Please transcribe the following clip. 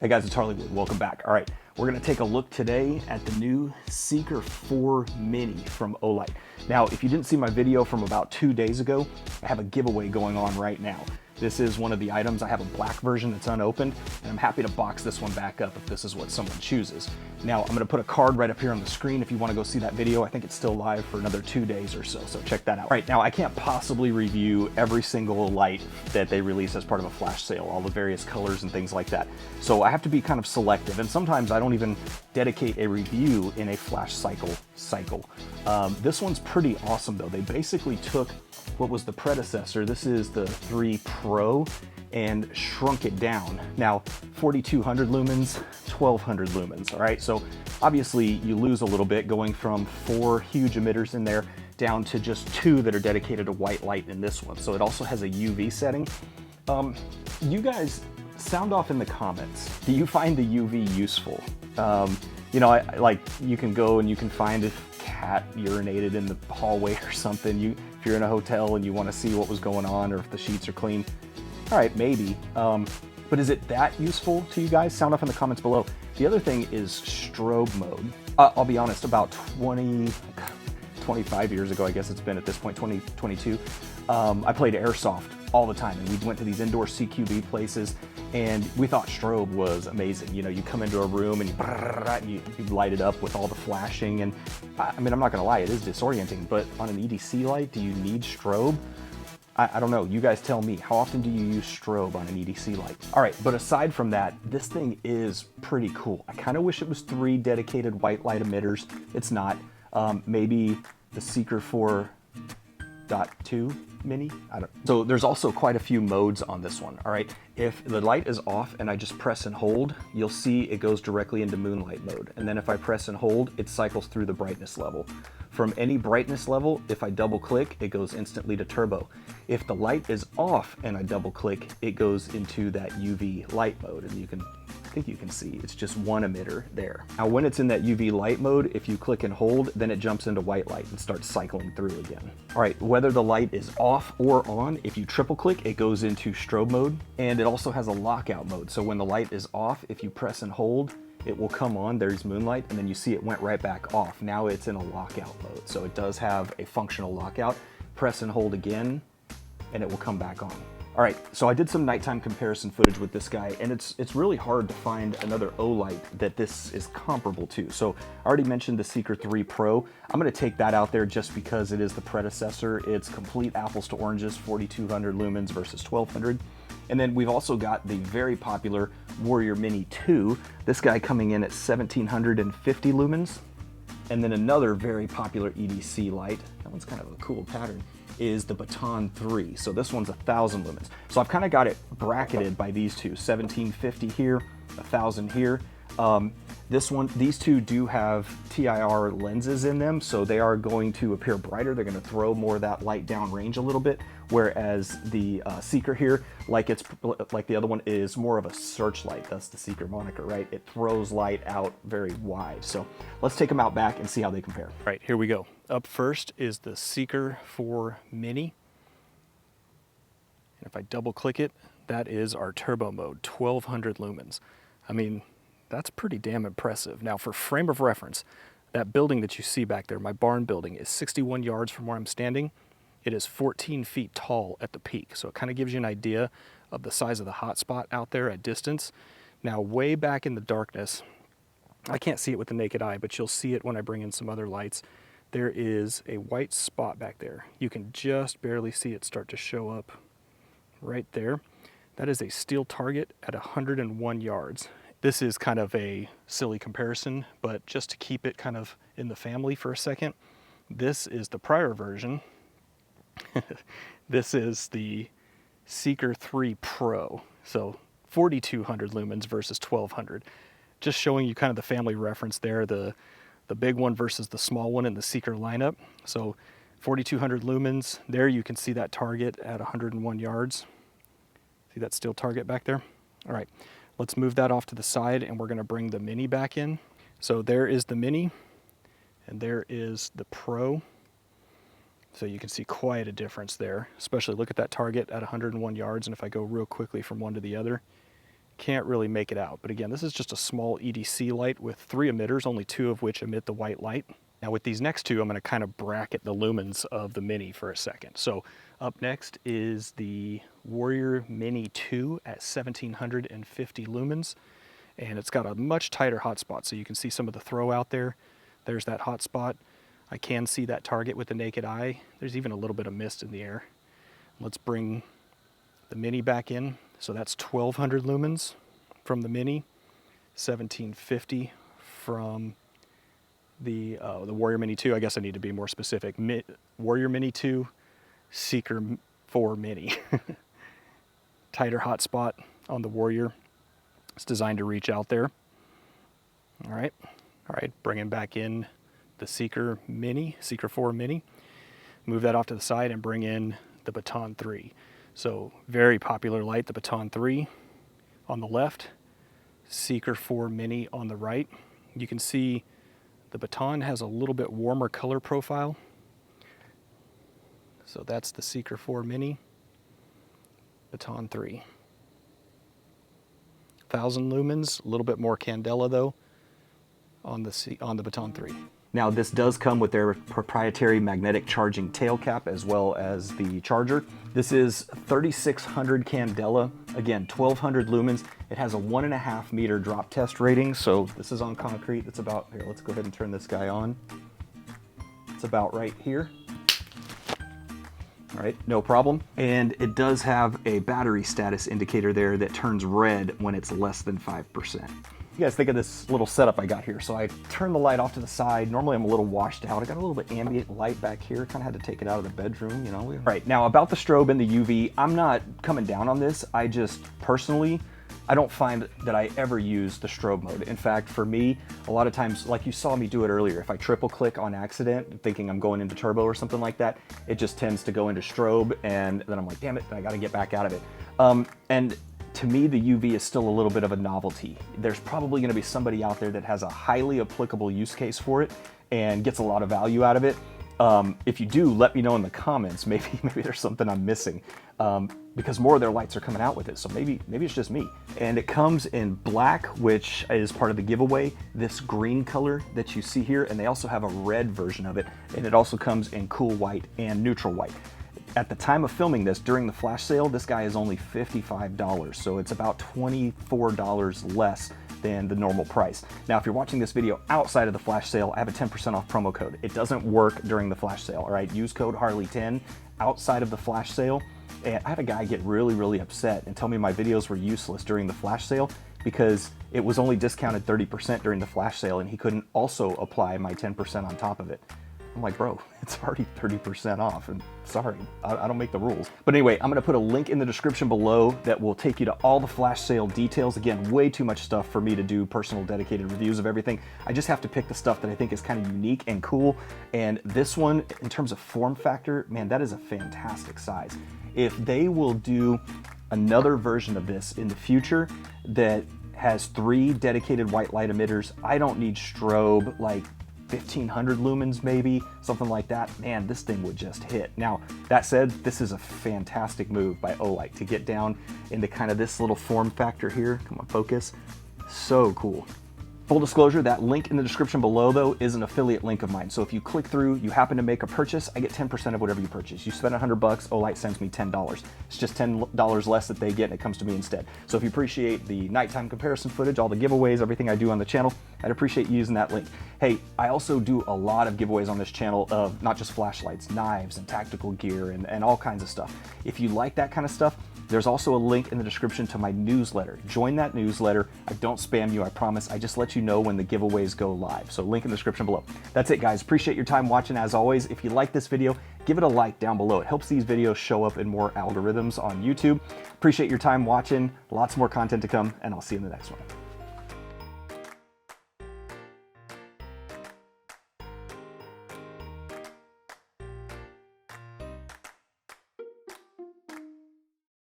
Hey guys, it's HarleyWood. Welcome back. All right, we're gonna take a look today at the new Seeker 4 Mini from Olight. Now, if you didn't see my video from about 2 days ago, I have a giveaway going on right now. This is one of the items. I have a black version that's unopened, and I'm happy to box this one back up if this is what someone chooses. Now, I'm gonna put a card right up here on the screen if you wanna go see that video. I think it's still live for another 2 days or so check that out. All right, now I can't possibly review every single light that they release as part of a flash sale, all the various colors and things like that. So I have to be kind of selective, and sometimes I don't even dedicate a review in a flash cycle. This one's pretty awesome though. They basically took what was the predecessor, this is the 3 Pro, and shrunk it down. Now, 4200 lumens, 1200 lumens, all right? So obviously you lose a little bit going from 4 huge emitters in there down to just 2 that are dedicated to white light in this one. So it also has a UV setting. You guys sound off in the comments. Do you find the UV useful? You know, like you can go and you can find a cat urinated in the hallway or something. If you're in a hotel and you want to see what was going on or if the sheets are clean, all right, maybe. But is it that useful to you guys? Sound off in the comments below. The other thing is strobe mode. I'll be honest, about 25 years ago, I guess it's been at this point, 2022, I played airsoft all the time, and we went to these indoor CQB places, and we thought strobe was amazing. You know, you come into a room and you light it up with all the flashing, and I mean, I'm not gonna lie, it is disorienting, but on an EDC light, do you need strobe? I don't know, you guys tell me, how often do you use strobe on an EDC light? All right, but aside from that, this thing is pretty cool. I kind of wish it was 3 dedicated white light emitters. It's not. Maybe the Seeker 4.2 Mini? I don't know. So there's also quite a few modes on this one, all right? If the light is off and I just press and hold, you'll see it goes directly into moonlight mode. And then if I press and hold, it cycles through the brightness level. From any brightness level, if I double click, it goes instantly to turbo. If the light is off and I double click, it goes into that UV light mode, and I think you can see it's just 1 emitter there. Now when it's in that UV light mode, if you click and hold, then it jumps into white light and starts cycling through again. All right, whether the light is off or on, if you triple click, it goes into strobe mode, and it also has a lockout mode. So when the light is off, if you press and hold, it will come on, there's moonlight, and then you see it went right back off. Now it's in a lockout mode. So it does have a functional lockout. Press and hold again, and it will come back on. All right, so I did some nighttime comparison footage with this guy, and it's really hard to find another Olight that this is comparable to. So I already mentioned the Seeker 3 Pro. I'm gonna take that out there just because it is the predecessor. It's complete apples to oranges, 4200 lumens versus 1200. And then we've also got the very popular Warrior Mini 2, this guy coming in at 1750 lumens. And then another very popular EDC light, that one's kind of a cool pattern, is the Baton 3. So this one's 1000 lumens. So I've kind of got it bracketed by these two, 1750 here, 1000 here. These two do have TIR lenses in them, so they are going to appear brighter. They're going to throw more of that light down range a little bit, whereas the Seeker here, like the other one, is more of a searchlight. That's the Seeker moniker, right? It throws light out very wide. So let's take them out back and see how they compare. All right, here we go. Up first is the Seeker 4 Mini. And if I double click it, that is our turbo mode, 1200 lumens. I mean, that's pretty damn impressive. Now for frame of reference, that building that you see back there, my barn building, is 61 yards from where I'm standing. It is 14 feet tall at the peak. So it kind of gives you an idea of the size of the hotspot out there at distance. Now way back in the darkness, I can't see it with the naked eye, but you'll see it when I bring in some other lights. There is a white spot back there. You can just barely see it start to show up right there. That is a steel target at 101 yards. This is kind of a silly comparison, but just to keep it kind of in the family for a second, this is the prior version. This is the Seeker 3 Pro. So 4200 lumens versus 1200. Just showing you kind of the family reference there, the big one versus the small one in the Seeker lineup. So 4200 lumens, there you can see that target at 101 yards. See that steel target back there? All right. Let's move that off to the side, and we're going to bring the Mini back in. So there is the Mini, and there is the Pro. So you can see quite a difference there, especially look at that target at 101 yards, and if I go real quickly from one to the other, can't really make it out. But again, this is just a small EDC light with 3 emitters, only 2 of which emit the white light. Now with these next 2, I'm going to kind of bracket the lumens of the Mini for a second. So up next is the Warrior Mini 2 at 1750 lumens. And it's got a much tighter hotspot, so you can see some of the throw out there. There's that hotspot. I can see that target with the naked eye. There's even a little bit of mist in the air. Let's bring the Mini back in. So that's 1200 lumens from the Mini, 1750 from the Warrior Mini 2. I guess I need to be more specific. Warrior Mini 2, Seeker 4 Mini. Tighter hotspot on the Warrior. It's designed to reach out there. All right, bringing back in the Seeker Mini, Seeker 4 Mini. Move that off to the side and bring in the Baton 3. So very popular light, the Baton 3 on the left, Seeker 4 Mini on the right. You can see the Baton has a little bit warmer color profile. So that's the Seeker 4 Mini, Baton 3. 1000 lumens, a little bit more candela though on the Baton 3. Now this does come with their proprietary magnetic charging tail cap as well as the charger. This is 3600 candela, again 1200 lumens. It has a 1.5 meter drop test rating, so this is on concrete. It's about, here, let's go ahead and turn this guy on. It's about right here. All right, no problem. And it does have a battery status indicator there that turns red when it's less than 5%. You guys think of this little setup I got here. So I turn the light off to the side. Normally I'm a little washed out. I got a little bit ambient light back here. Kind of had to take it out of the bedroom, you know. All right, now about the strobe and the UV, I'm not coming down on this. I just personally, I don't find that I ever use the strobe mode. In fact, for me, a lot of times, like you saw me do it earlier, if I triple click on accident, thinking I'm going into turbo or something like that, it just tends to go into strobe, and then I'm like, damn it, I gotta get back out of it. And to me, the UV is still a little bit of a novelty. There's probably gonna be somebody out there that has a highly applicable use case for it and gets a lot of value out of it. If you do, let me know in the comments. Maybe there's something I'm missing, because more of their lights are coming out with it. So maybe it's just me. And it comes in black, which is part of the giveaway. This green color that you see here, and they also have a red version of it. And it also comes in cool white and neutral white. At the time of filming this, during the flash sale, this guy is only $55. So it's about $24 less than the normal price. Now, if you're watching this video outside of the flash sale, I have a 10% off promo code. It doesn't work during the flash sale, all right? Use code Harley10 outside of the flash sale. And I had a guy get really upset and tell me my videos were useless during the flash sale because it was only discounted 30% during the flash sale and he couldn't also apply my 10% on top of it. I'm like, bro, it's already 30% off, and sorry, I don't make the rules. But anyway, I'm gonna put a link in the description below that will take you to all the flash sale details. Again, way too much stuff for me to do personal dedicated reviews of everything. I just have to pick the stuff that I think is kind of unique and cool. And this one, in terms of form factor, man, that is a fantastic size. If they will do another version of this in the future that has 3 dedicated white light emitters, I don't need strobe, like 1500 lumens maybe, something like that, man, this thing would just hit. Now, that said, this is a fantastic move by Olight to get down into kind of this little form factor here. Come on, focus. So cool. Full disclosure, that link in the description below, though, is an affiliate link of mine. So if you click through, you happen to make a purchase, I get 10% of whatever you purchase. You spend $100, Olight sends me $10. It's just $10 less that they get, and it comes to me instead. So if you appreciate the nighttime comparison footage, all the giveaways, everything I do on the channel, I'd appreciate you using that link. Hey, I also do a lot of giveaways on this channel of not just flashlights, knives, and tactical gear, and all kinds of stuff. If you like that kind of stuff, there's also a link in the description to my newsletter. Join that newsletter. I don't spam you, I promise. I just let you know when the giveaways go live. So link in the description below. That's it, guys. Appreciate your time watching as always. If you like this video, give it a like down below. It helps these videos show up in more algorithms on YouTube. Appreciate your time watching. Lots more content to come, and I'll see you in the next one.